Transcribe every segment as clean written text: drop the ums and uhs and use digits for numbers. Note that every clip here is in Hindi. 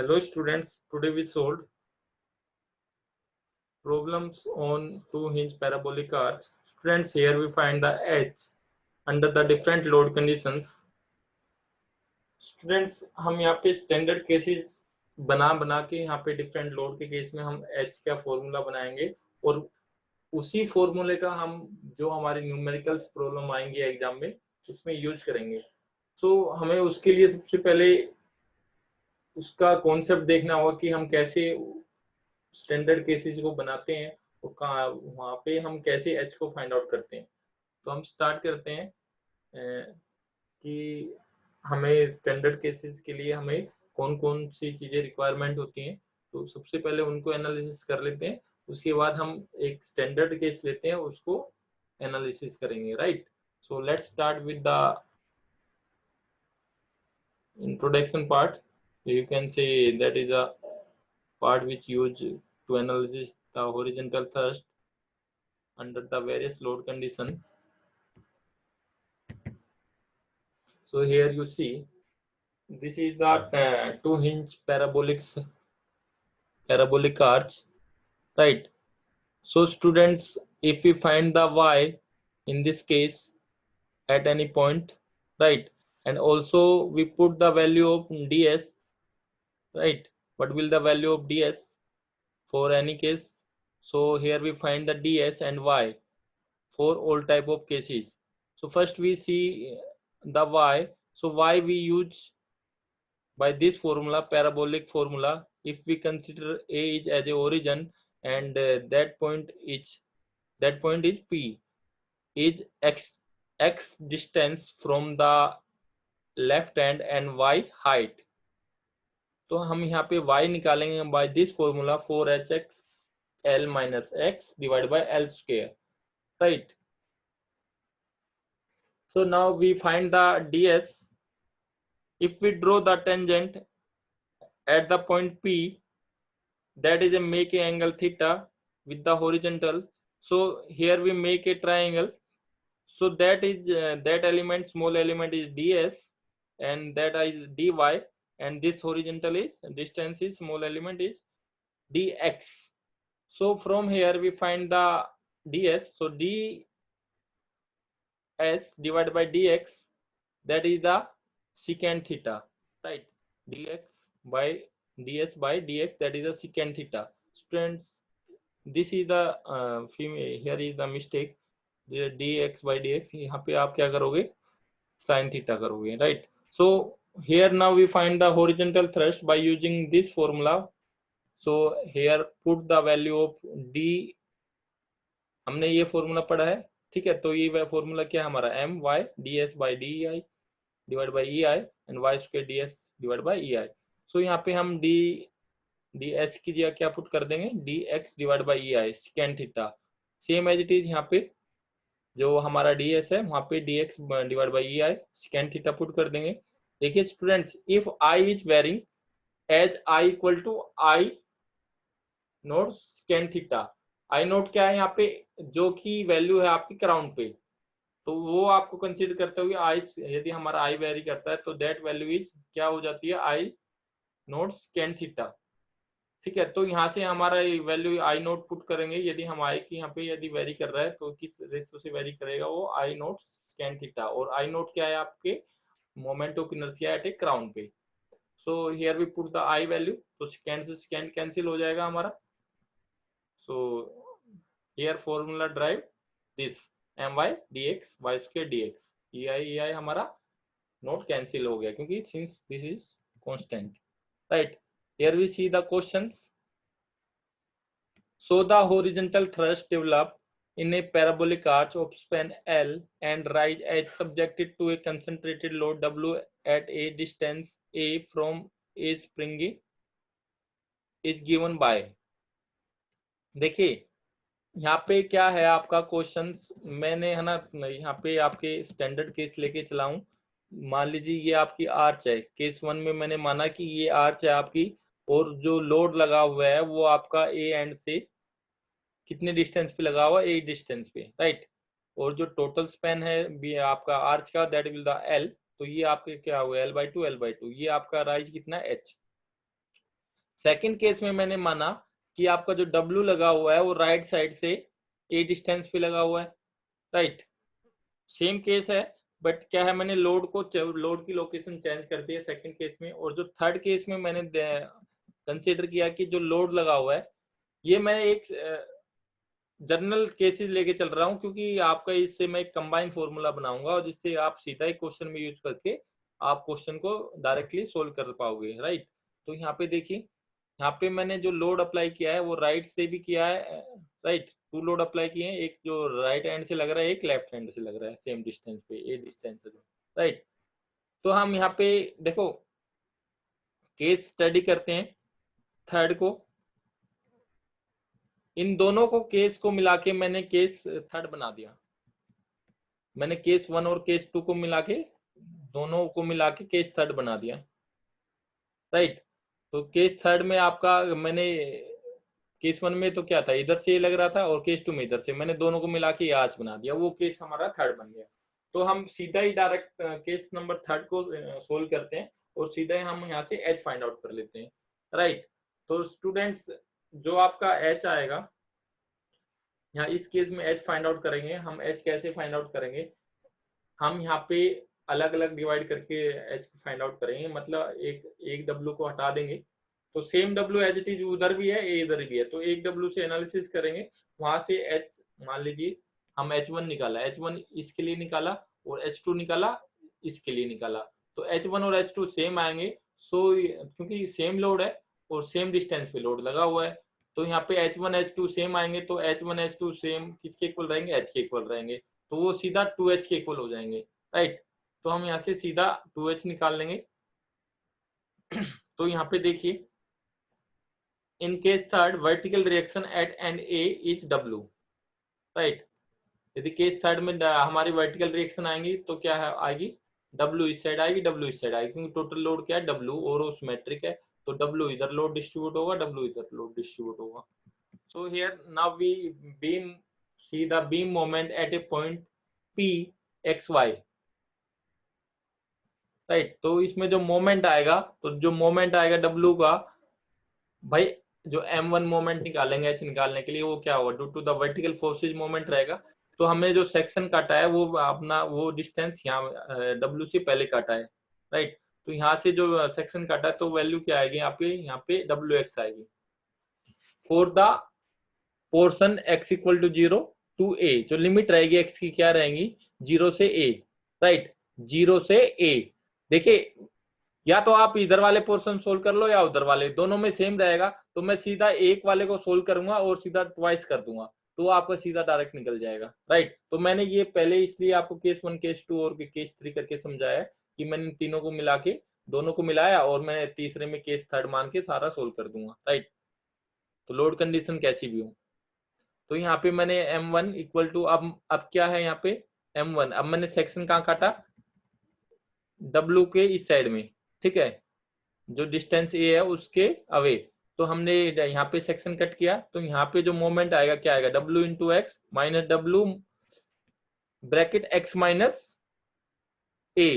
Hello students, today we solved problems on two-hinge parabolic arch. Students, here we find the h under the different load conditions. Students, हम यहाँ पे स्टैंडर्ड केसेस बना के यहाँ पे डिफरेंट लोड के केस में हम h का फॉर्मूला बनाएंगे और उसी फॉर्मूले का हम जो हमारे न्यूमेरिकल्स प्रॉब्लम आएंगे एग्जाम में उसमें यूज करेंगे। सो हमें उसके लिए सबसे पहले उसका कॉन्सेप्ट देखना होगा कि हम कैसे स्टैंडर्ड केसेस को बनाते हैं और कहाँ वहाँ पे हम कैसे एच को फाइंड आउट करते हैं। तो हम स्टार्ट करते हैं कि हमें स्टैंडर्ड केसेस के लिए हमें कौन कौन सी चीजें रिक्वायरमेंट होती हैं। तो सबसे पहले उनको एनालिसिस कर लेते हैं, उसके बाद हम एक स्टैंडर्ड केस लेते हैं उसको एनालिसिस करेंगे, right. So let's start with the introduction part. You can say that is a part which used to analyze the horizontal thrust under the various load condition. So here you see this is the two-hinge parabolic arch, right? So students, if we find the y in this case at any point, right, and also we put the value of ds, right, what will the value of ds for any case? So here we find the ds and y for all type of cases. So first we see the y. So y we use by this formula, parabolic formula. If we consider a is as a origin and that point is p, is x distance from the left hand and y height. तो हम यहाँ पे y निकालेंगे by this formula 4hx l minus x divided by l square, right? So now we find the ds. If we draw the tangent at the point P, that is a make a angle theta with the horizontal. So here we make a triangle. So that is that element, small element is ds and that is dy, and this horizontal is distance is small element is dx. So from here we find the ds. So ds divided by dx, that is the secant theta, right? Dx by ds by dx, that is the secant theta. Students, this is the here is the mistake. The dx by dx, यहाँ पे आप क्या करोगे, sin theta करोगे, right? So here now we find the horizontal thrust by using this formula. So here put the value of d, हमने ये फॉर्मूला पढ़ा है, ठीक है। तो ये फॉर्मूला क्या है हमारा, m y ds by dei divided by ei and y square ds divided by ei. So यहाँ पे हम ds की जगह क्या पुट कर देंगे, dx divided by ei secant theta, same as it is. यहाँ पे जो हमारा ds है वहाँ पे dx divided by ei secant theta put कर देंगे। देखिए students, if i is varying as i equal to i naught secant theta, I naught क्या है यहाँ पे, जो कि वैल्यू है आपकी क्राउन पे, तो वो आपको कंसीडर करते हुए आई, यदि हमारा आई वेरी करता है तो दैट वैल्यू इज क्या हो जाती है, आई नोट secant थीटा, ठीक है। तो यहाँ से हमारा वैल्यू आई नोट पुट करेंगे, यदि हम आई की यहाँ पे यदि वेरी कर रहा है तो किस रेशो से वेरी करेगा, वो आई नोट secant थीटा, और आई नोट क्या है आपके moment of inertia at a crown पे। So here we put the I value, तो secant से secant कैंसिल हो जाएगा हमारा। So here formula drive this my dx y square dx, ei हमारा नोट कैंसिल हो गया क्योंकि since this is constant, right. Here we see the questions. So the horizontal thrust develop in a parabolic arch of span L and rise as subjected to a concentrated load W at a distance A from a spring is given by. देखिए यहाँ पे क्या है आपका क्वेश्चन, मैंने है ना यहाँ पे आपके स्टैंडर्ड केस लेके चला हूँ। मान लीजिए ये आपकी आर्च है, केस 1 में मैंने माना कि ये आर्च है आपकी और जो लोड लगा हुआ है वो आपका ए एंड से कितने डिस्टेंस पे लगा हुआ, ए डिस्टेंस पे, राइट। और जो टोटल स्पैन है भी आपका आर्च का, दैट विल द एल, तो ये आपके क्या हुआ, L/2 L/2, ये आपका राइज कितना एच। सेकंड केस में मैंने माना कि आपका जो W लगा हुआ है वो राइट साइड से A डिस्टेंस पे लगा हुआ है, राइट। सेम केस है, बट क्या है, मैंने लोड की लोकेशन चेंज कर दी है सेकंड केस में। और जो थर्ड केस में मैंने कंसीडर किया कि जो लोड लगा हुआ है, ये मैं एक जनरल केसेस लेके चल रहा हूँ, क्योंकि आपका इससे मैं एक कंबाइन फॉर्मूला बनाऊंगा और जिससे आप सीधा ही क्वेश्चन में यूज करके आप क्वेश्चन को डायरेक्टली सोल्व कर पाओगे, राइट। तो यहाँ पे देखिए, यहाँ पे मैंने जो लोड अप्लाई किया है वो राइट से भी किया है, राइट। 2 लोड अप्लाई किए हैं, एक जो राइट हैंड से लग रहा है, एक लेफ्ट हैंड से लग रहा है, सेम डिस्टेंस पे, ए डिस्टेंस से, राइट। तो हम यहाँ पे देखो केस स्टडी करते हैं थर्ड को। इन दोनों को केस को मिला के मैंने केस थर्ड बना दिया। मैंने केस 1 और केस 2 को मिला के, दोनों को मिला के केस थर्ड बना दिया, राइट। तो केस थर्ड में आपका, मैंने केस 1 में तो क्या था, इधर से लग रहा था, और केस 2 में इधर से, मैंने दोनों को मिला के आज बना दिया, वो केस हमारा थर्ड बन गया। तो हम सीधा ही डायरेक्ट केस नंबर थर्ड को सोल्व करते हैं और सीधा ही हम यहाँ से एच फाइंड आउट कर लेते हैं, राइट। तो स्टूडेंट्स, जो आपका एच आएगा यहाँ इस केस में एच फाइंड आउट करेंगे हम। एच कैसे फाइंड आउट करेंगे, हम यहाँ पे अलग अलग डिवाइड करके एच को फाइंड आउट करेंगे। मतलब एक डब्ल्यू को हटा देंगे तो सेम डब्ल्यू एच टी उधर भी है, ए इधर भी है, तो एक डब्ल्यू से एनालिसिस करेंगे, वहां से एच, मान लीजिए हम H1 निकाला, H1 इसके लिए निकाला और H2 निकाला इसके लिए निकाला, तो H1 और H2 सेम आएंगे। सो क्योंकि सेम लोड है और सेम डिस्टेंस पे लोड लगा हुआ है, तो यहाँ पे H1 H2 सेम आएंगे, तो H1 H2 सेम किसके इक्वल रहेंगे, H के इक्वल रहेंगे, तो वो सीधा 2H के इक्वल हो जाएंगे, राइट। तो हम यहाँ से सीधा 2H निकाल लेंगे। तो यहाँ पे देखिए, in case third vertical reaction at and A is W, right. यदि केस थर्ड में हमारी वर्टिकल रिएक्शन आएंगी तो क्या है, आएगी W इस साइड आएगी, W इस साइड आएगी, क्योंकि टोटल लोड क्या है, W, और उस मैट्रिक है, तो W इधर लोड डिस्ट्रीब्यूट होगा, W इधर लोड डिस्ट्रीब्यूट होगा। So here now we see the beam moment at a point P XY, right. तो इसमें जो मोमेंट आएगा, तो जो मोमेंट आएगा W का, भाई जो M1 मोमेंट निकालेंगे H निकालने के लिए, वो क्या होगा, due to the vertical forces moment रहेगा। तो हमने जो सेक्शन काटा है वो अपना वो डिस्टेंस यहाँ W से पहले काटा है, राइट। तो यहाँ से जो सेक्शन काटा है तो वैल्यू क्या आएगी आपके, यहाँ पे WX आएगी for the portion x equal to 0 to a। जो लिमिट रहेगी x की क्या रहेगी, 0 से a, राइट, 0 से a। देखिए, या तो आप इधर वाले पोर्शन सोल्व कर लो या उधर वाले, दोनों में सेम रहेगा, तो मैं सीधा एक वाले को सोल्व करूंगा और सीधा ट्वाइस कर दूंगा, तो आपका सीधा डायरेक्ट निकल जाएगा, राइट। तो मैंने ये पहले इसलिए आपको केस 1 केस 2 और केस 3 करके समझाया कि मैंने तीनों को मिला के, दोनों को मिलाया और मैं तीसरे में केस थर्ड मान के सारा सोल्व कर दूंगा, राइट। तो लोड कंडीशन कैसी भी हो। तो यहाँ पे मैंने M1 इक्वल टू, अब क्या है यहाँ पे M1, अब मैंने सेक्शन कहाँ काटा, W के इस साइड में, ठीक है, जो डिस्टेंस A है उसके अवे। तो हमने यहाँ पे सेक्शन कट किया, तो यहाँ पे जो मोमेंट आएगा क्या आएगा, W into x minus W bracket x minus A।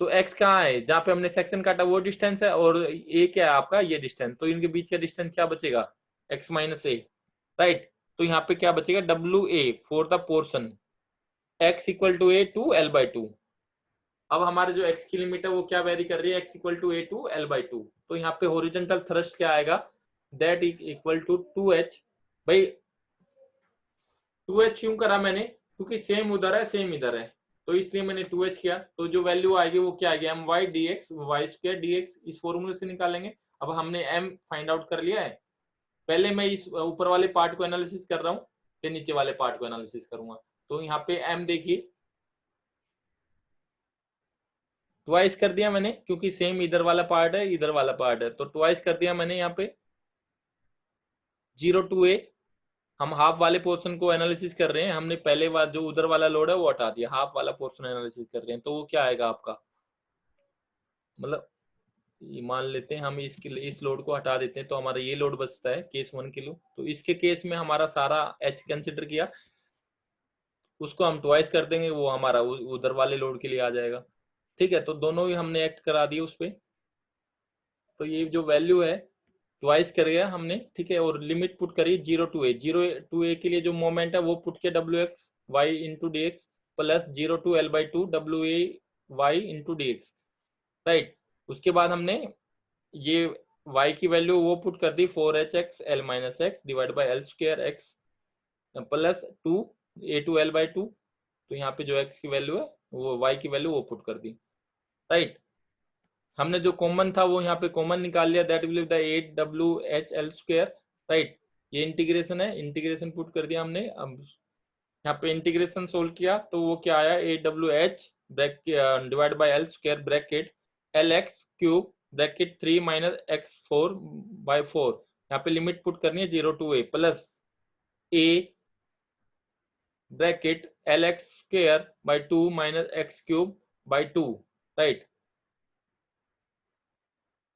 तो x कहाँ है, जहाँ पे हमने सेक्शन काटा वो डिस्टेंस है, और A क्या है आपका, ये डिस्टेंस, तो इनके बीच का डिस्टेंस क्या बचेगा, x माइनस A, राइट। तो यहाँ पे क्या बचेगा, WA for the portion x equal to A to L/2। अब हमारे जो x की लिमिट है वो क्या वेरी कर रही है, x equal to A to L/2। तो यहाँ पे हॉरिजॉन्टल थ्रस्ट क्या आएगा, दैट इक्वल टू 2H। भाई 2H क्यों करा मैंने, क्योंकि सेम उधर है सेम इधर है, तो इसलिए मैंने 2H किया। तो जो वैल्यू आएगी वो क्या आएगी, my dx y square dx, इस फॉर्मूले से निकालेंगे। अब हमने m फाइंड आउट कर लिया है, पहले मैं इस ऊपर वाले पार्ट को एनालिसिस कर रहा हूँ, फिर नीचे वाले पार्ट को एनालिसिस करूंगा। तो यहाँ पे m देखिए ट्वाइस कर दिया मैंने, क्योंकि सेम इधर वाला पार्ट है इधर वाला पार्ट है, तो ट्वाइस कर दिया मैंने यहाँ पे 0 टू A। हम हाफ वाले पोर्शन को एनालिसिस कर रहे हैं, हमने पहले बार जो उधर वाला लोड है वो हटा दिया, हाफ वाला पोर्शन एनालिसिस कर रहे हैं, तो वो क्या आएगा आपका, मतलब ये मान लेते हैं हम इसके इस लोड को हटा देते हैं, तो हमारा ये लोड बचता है केस 1 किलो। तो इसके केस में हमारा सारा H कंसिडर किया, उसको हम ट्वाइस कर देंगे, वो हमारा उधर वाले लोड के लिए आ जाएगा, ठीक है। तो दोनों ही हमने एक्ट करा दिए उस पर। तो ये जो वैल्यू है ट्वाइस कर गया हमने, ठीक है, और लिमिट पुट करी 0 to a, 0 to a के लिए जो मोमेंट है वो पुट किया W X Y into D X plus 0 to l by 2 W A Y into D X, right. उसके बाद हमने ये y की वैल्यू वो पुट कर दी 4h(x l minus x divide by l square x plus 2 a to l by 2, तो यहाँ पे जो x की वैल्यू है वो y की वैल्यू वो पुट कर दी, राइट। हमने जो कॉमन था वो यहाँ पे कॉमन निकाल लिया, that will be the 8whl square, right. ये इंटीग्रेशन है, इंटीग्रेशन पुट कर दिया हमने। अब यहाँ पे इंटीग्रेशन सोल्व किया तो वो क्या आया, 8wh divide by l square bracket lx cube bracket 3 minus x4 by 4, यहाँ पे लिमिट पुट करनी है 0 to a plus a bracket lx square by 2 minus x cube by 2, right.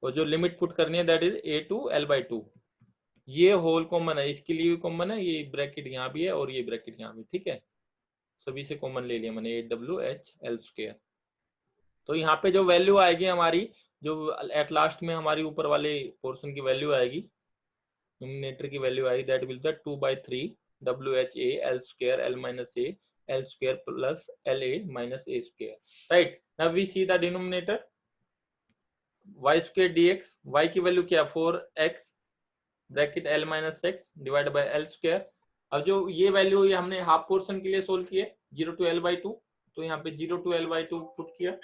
और जो लिमिट पुट करनी है that is a to l by 2। ये होल कॉमन है, इसके लिए भी कॉमन है, ये ब्रैकेट यहाँ भी है और ये ब्रैकेट यहाँ भी, ठीक है, सभी से कॉमन ले लिया मैंने 8whl स्क्वायर। तो यहाँ पे जो वैल्यू आएगी हमारी, जो एट लास्ट में हमारी ऊपर वाले पोर्शन की वैल्यू आएगी, न्यूमरेटर की वैल्यू आएगी, that will be 2/3 wha l square l minus a l square plus la minus a square, right. Now we see the denominator y square dx, y की वैल्यू क्या, 4x bracket l minus x divide by l square. अब जो ये वैल्यू ये हमने हाफ पोर्शन के लिए सोल्व किए 0 to l by 2, तो यहाँ पे 0 to l by 2 पुट किया,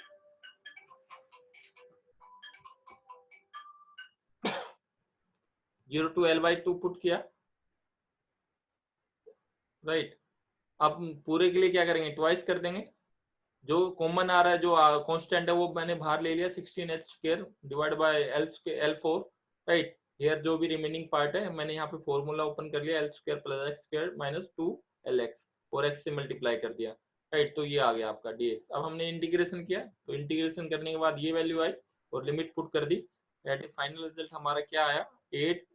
0 to l by 2 पुट किया, राइट। अब पूरे के लिए क्या करेंगे, ट्वाइस कर देंगे, जो कॉमन आ रहा है जो कांस्टेंट है वो मैंने बाहर ले लिया 16h square divide by l4, right. Here जो भी रिमेनिंग पार्ट है मैंने यहाँ पे फॉर्मूला ओपन कर लिया, l square plus x square minus 2lx और x से मल्टीप्लाई कर दिया, राइट। तो ये आ गया आपका dx। अब हमने इंटीग्रेशन किया, तो इंटीग्रेशन करने के बाद ये वैल्यू आई और लिमिट पुट कर दी, दैट इज फाइनल रिजल्ट हमारा क्या आया, 8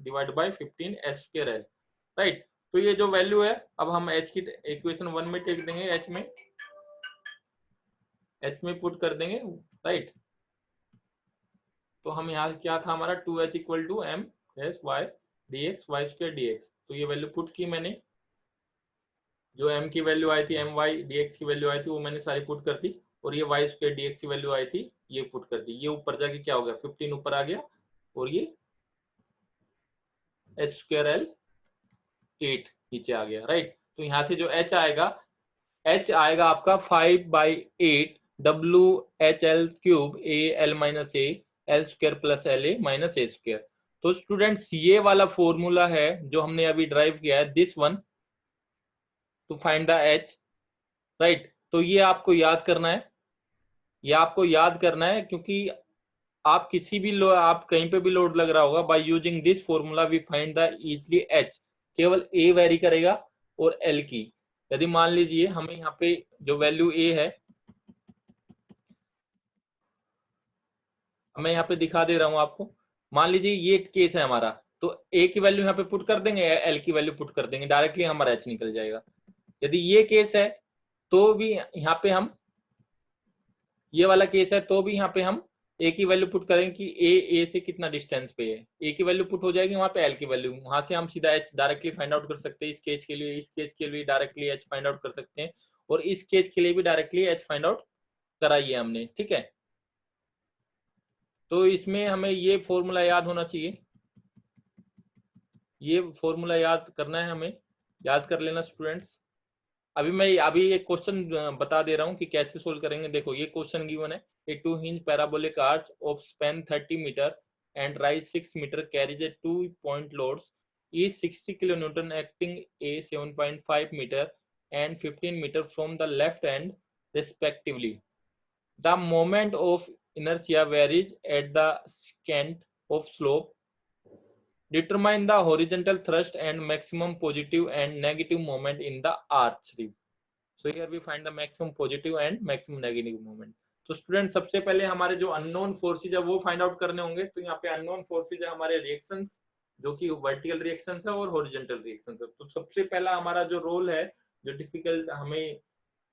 divide by 15h square l, right. तो ये जो वैल्यू है अब हम h की इक्वेशन 1 में टेक देंगे, h में पुट कर देंगे, राइट। तो हम यहाँ क्या था हमारा 2h equal to m S Y D X Y square D X, तो ये वैल्यू पुट की मैंने, जो m की वैल्यू आई थी m वाई डी एक्स की वैल्यू आई थी वो मैंने सारी पुट कर दी, और ये वाई स्क्वायर डी एक्स की वैल्यू आई थी ये पुट कर दी। ये ऊपर जाके क्या हो गया 15 ऊपर आ गया और ये h स्क्वायर l 8 नीचे आ गया, राइट। तो यहाँ से जो h आएगा आपका 5/8 WHL cube a l minus a l square plus la minus a square. तो स्टूडेंट्स ये वाला फॉर्मूला है जो हमने अभी ड्राइव किया है, this one two find the h, right. तो ये आपको याद करना है, ये आपको याद करना है, क्योंकि आप किसी भी आप कहीं पे भी लोड लग रहा होगा, by using this formula we find the easily h, केवल a वेरी करेगा और l की। यदि मान लीजिए हमें यहाँ पे जो वैल्यू a है, मैं यहाँ पे दिखा दे रहा हूँ आपको, मान लीजिए ये केस है हमारा, तो a की वैल्यू यहाँ पे पुट कर देंगे, l की वैल्यू पुट कर देंगे, डायरेक्टली हमारा h निकल जाएगा। यदि ये केस है तो भी यहाँ पे हम, ये वाला केस है तो भी यहाँ पे हम a की वैल्यू पुट करेंगे कि a से कितना डिस्टेंस पे है, a की वैल्यू पुट हो जाएगी, वहां पे l की वैल्यू, वहां से हम सीधा h डायरेक्टली फाइंड आउट कर सकते हैं। इस केस के लिए, इस केस के लिए डायरेक्टली h फाइंड आउट कर सकते हैं, और इस केस के लिए भी डायरेक्टली h फाइंड आउट कराई है हमने, ठीक है। तो इसमें हमें ये फॉर्मूला याद होना चाहिए, ये फॉर्मूला याद करना है हमें, याद कर लेना स्टूडेंट्स। मैं एक क्वेश्चन बता दे रहा हूँ कि कैसे सोल्व करेंगे। देखो ये क्वेश्चन गिवन है, ए 2 hinge parabolic arch of span 30 meter and rise 6 meter carries a 2 point loads is 60 kilonewton acting a 7.5 meter and 15 meter from the left end respectively. The moment of inertia varies at the secant of slope. Determine the horizontal thrust and maximum positive and negative moment in the arch rib. So here we find the maximum positive and maximum negative moment. तो स्टूडेंट सबसे पहले हमारे जो अननोन फोर्सेज है वो फाइंड आउट करने होंगे। तो यहाँ पे अननोन फोर्सेज है हमारे रिएक्शंस, जो कि वर्टिकल रिएक्शंस है और हॉरिजॉन्टल रिएक्शंस है। तो सबसे पहला हमारा जो रोल है, जो डिफिकल्ट हमें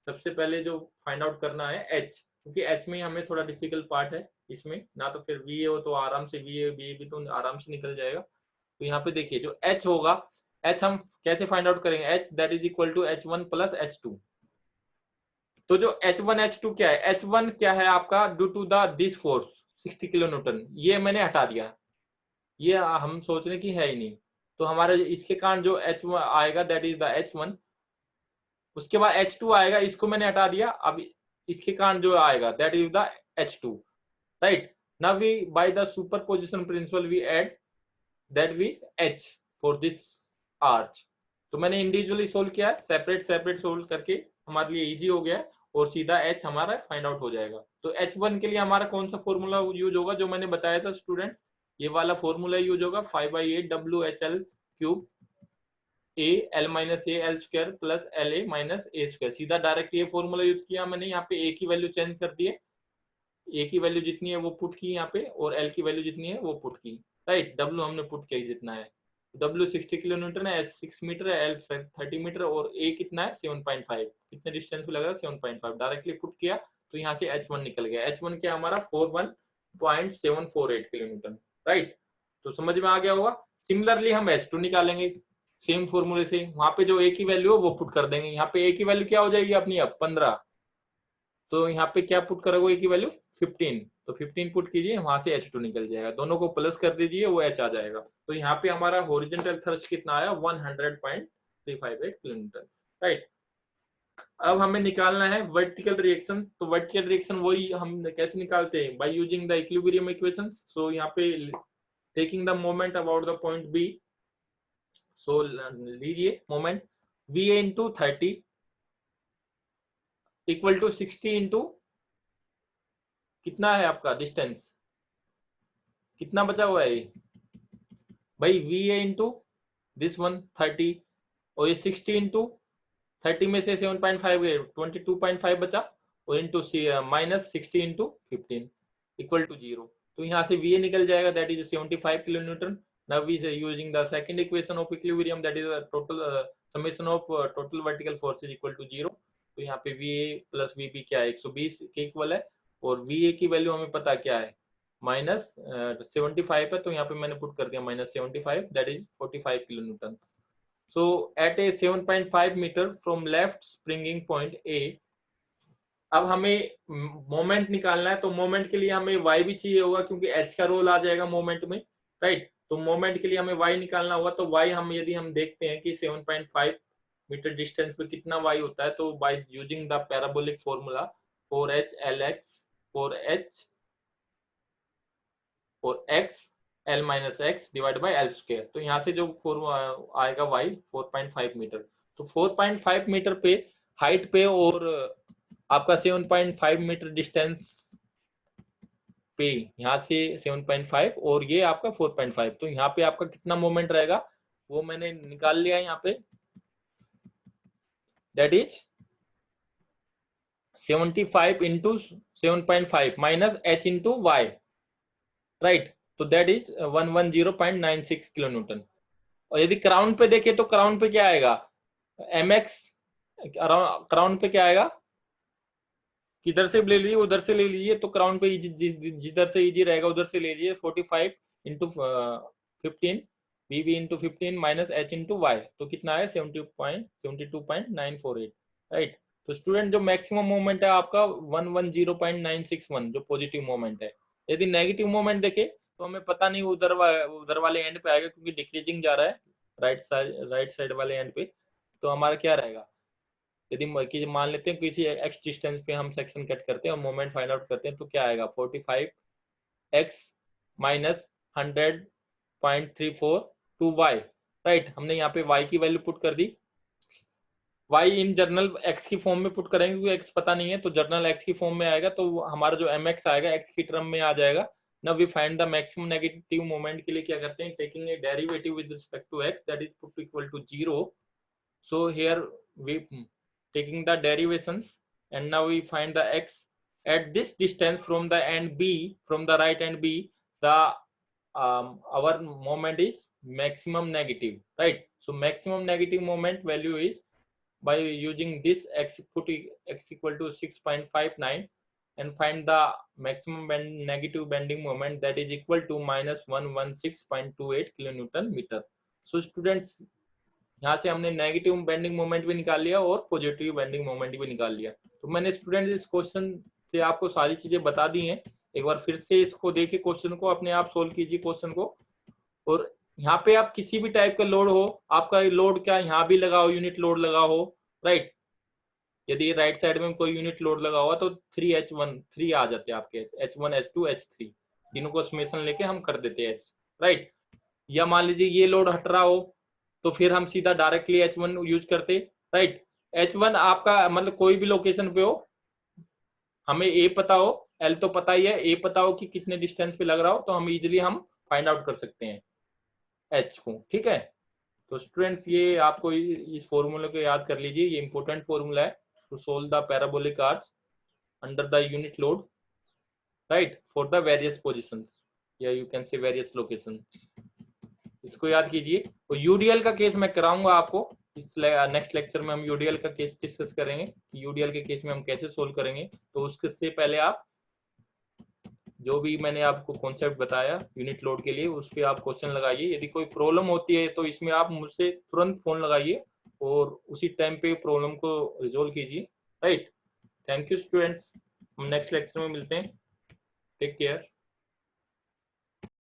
सबसे पहले जो फाइंड आउट करना है h, क्योंकि h में हमें थोड़ा डिफिकल्ट पार्ट है, इसमें, ना तो फिर वी ए हो तो आराम से वी ए भी तो आराम से निकल जाएगा। तो यहाँ पे देखिए जो एच होगा, एच हम कैसे फाइंड आउट करेंगे, H that is equal to H1 plus H2। तो जो H1 H2 क्या है, H1 क्या है आपका, due to the this force 60 kilo newton, ये मैंने हटा दिया, ये हम सोचने की है ही नहीं। तो हमारे इसके कारण जो H1 आएगा दैट इज द H1, उसके बाद H2 आएगा, इसको मैंने हटा दिया, अब इसके कारण जो आएगा that is the H2, right. Now we by the superposition principle we add that we H for this arch. तो मैंने इंडिविजुअली सोल्व किया है, सेपरेट सेपरेट सोल्व करके हमारे लिए इजी हो गया और सीधा H हमारा फाइंड आउट हो जाएगा। तो H1 के लिए हमारा कौन सा फॉर्मूला यूज होगा, जो मैंने बताया था स्टूडेंट्स, ये वाला फॉर्मूला यूज होगा 5/8 WHL cube A L minus A L square plus L A minus A square. सीधा डायरेक्ट ये फॉर्मूला यूज किया मैंने, यहाँ पे ए की वैल्यू चेंज कर दी है, ए की वैल्यू जितनी है वो पुट की यहाँ पे, और एल की वैल्यू जितनी है वो पुट की, राइट। डब्ल्यू हमने पुट किया जितना है, डब्ल्यू 60 किलो न्यूटन है, एच 6 मीटर है, एल 30 मीटर, और ए कितना है 7.5, कितने डिस्टेंस पे लगा 7.5, डायरेक्टली पुट किया तो यहाँ से H1 निकल गया। H1 क्या हमारा 41.748 किलो न्यूटन, राइट। तो समझ में आ गया होगा। सिमिलरली हम H2 निकालेंगे सेम फॉर्मूले से, वहां पे जो ए की वैल्यू है वो पुट कर देंगे, यहाँ पे ए की वैल्यू क्या हो जाएगी अपनी अब 15, तो यहाँ पे क्या पुट करोगे ए की वैल्यू 15, तो 15 पुट कीजिए, वहां से H2 निकल जाएगा, दोनों को प्लस कर दीजिए वो H आ जाएगा। तो यहाँ पे हमारा हॉरिजॉन्टल थ्रस्ट कितना आया 100.358 किलो न्यूटन, राइट। अब हमें निकालना है वर्टिकल रिएक्शन। तो वर्टिकल रिएक्शन वही हम कैसे निकालते हैं, by using the equilibrium equations. So यहाँ पे taking the moment about the point B, so लीजिए moment VA into 30 equal to 60 into कितना है आपका डिस्टेंस, कितना बचा हुआ है भाई, VA इंटू दिस वन 30, और ये 60 इंटू 30 में से 7.5 गए 22.5 बचा, और into minus 60 into 15 equal to 0। तो यहाँ से VA निकल जाएगा that is 75 kilo newton. Now we are using the second equation of equilibrium, that is a total summation of total vertical forces equal to 0। तो यहाँ पे VA plus VB क्या है 120 के इक्वल है, और VA की वैल्यू हमें पता क्या है माइनस 75 है, तो यहाँ पे मैंने पुट कर दिया minus 75 that is 45 kilo Newton. So at a 7.5 meter from left springing point A, अब हमें मोमेंट निकालना है, तो मोमेंट के लिए हमें y भी चाहिए होगा क्योंकि h का रोल आ जाएगा मोमेंट में, राइट। तो मोमेंट के लिए हमें y निकालना होगा, तो y हम यदि हम देखते हैं कि 7.5 मीटर डिस्टेंस पे कितना y होता है, तो bye using the parabolic formula 4h lx 4h और x l minus x divide by L square. तो यहाँ से जो आएगा y 4.5 मीटर, तो 4.5 मीटर पे हाइट पे और आपका 7.5 मीटर डिस्टेंस पे, यहाँ से 7.5 और ये आपका 4.5, तो यहाँ पे आपका कितना मोमेंट रहेगा वो मैंने निकाल लिया है यहाँ पे, that is 75 into 7.5 minus h into Y, right. तो दैट इज 110.96 किलो न्यूटन। और यदि क्राउन पे देखे तो क्राउन पे क्या आएगा mx, क्राउन पे क्या आएगा, किधर से ले लीजिए उधर से ले लीजिए, तो क्राउन पे जिधर से इजी रहेगा उधर से ले लीजिए, 45 into 15 bb into 15 minus h into Y, तो कितना है 72.948, राइट। तो स्टूडेंट जो मैक्सिमम मोमेंट है आपका 110.961 जो पॉजिटिव मोमेंट है। यदि नेगेटिव मोमेंट देखे तो हमें पता नहीं उधर वाले एंड पे आएगा क्योंकि डिक्रीजिंग जा रहा है राइट साइड वाले एंड पे, तो हमारा क्या रहेगा, यदि मान लेते हैं किसी x डिस्टेंस पे हम सेक्शन कट करते हैं और मोमेंट फाइंड आउट करते हैं, तो क्या आएगा 45x minus 100.34 to y, right. हमने यहाँ पे y की वैल्यू पुट कर दी, y इन जर्नल x की फॉर्म में पुट करेंगे क्योंकि x पता नहीं है, तो जर्नल x की फॉर्म में आएगा, तो हमारा जो mx आएगा x की टर्म में आ जाएगा। Now we find the maximum negative moment के लिए क्या करते हैं, taking a derivative with respect to x that is put equal to 0। So here we taking the derivations and now we find the x at this distance from the end B, from the right end B, the our moment is maximum negative, right. So maximum negative moment value is by using this x, put x equal to 6.59, and find the maximum negative bending moment that is equal to -116.28 kilonewton meter. So students, यहाँ से हमने नेगेटिव बेंडिंग मोमेंट भी निकाल लिया और पॉजिटिव बेंडिंग मोमेंट भी निकाल लिया। तो मैंने स्टूडेंट्स इस क्वेश्चन से आपको सारी चीजें बता दी हैं। एक बार फिर से इसको देखिए, क्वेश्चन को अपने आप सोल्व कीजिए क्वेश्चन को। और यहाँ पे आप किसी भी टाइप का लोड हो, आपका लोड क्या यहाँ भी लगा हो, यूनिट लोड लगा हो, राइट। यदि राइट साइड में कोई यूनिट लोड लगा हुआ तो 3H1 3 आ जाते हैं आपके, H1 H2 H3 तीनों को समेशन लेके हम कर देते हैं, राइट। या मान लीजिए ये लोड हट रहा हो तो फिर हम सीधा डायरेक्टली H1 यूज करते, राइट। H1 आपका मतलब कोई भी लोकेशन पे हो, हमें A पता हो, L तो पता ही है, A पता हो कि कितने डिस्टेंस पे लग रहा हो, तो हम इजिली हम फाइंड आउट कर सकते हैं H को, ठीक है। तो स्टूडेंट्स ये आपको इस फॉर्मूले को याद कर लीजिए, ये इंपॉर्टेंट फॉर्मूला है to solve the parabolic arch under the unit load, right, for the various positions या you can say various location. इसको याद कीजिए। तो यूडीएल का केस मैं कराऊंगा आपको इस नेक्स्ट लेक्चर में, हम यूडीएल का केस डिस्कस करेंगे कि यूडीएल के केस में हम कैसे सोल्व करेंगे। तो उससे पहले आप जो भी मैंने आपको कॉन्सेप्ट बताया यूनिट लोड के लिए, उस पर आप क्वेश्चन लगाइए। यदि कोई प्रॉब्लम होती है तो इसमें आप मुझसे तुरंत फोन लगाइए और उसी टाइम पे प्रॉब्लम को रिजोल्व कीजिए, राइट। थैंक यू स्टूडेंट्स, हम नेक्स्ट लेक्चर में मिलते हैं। Take care.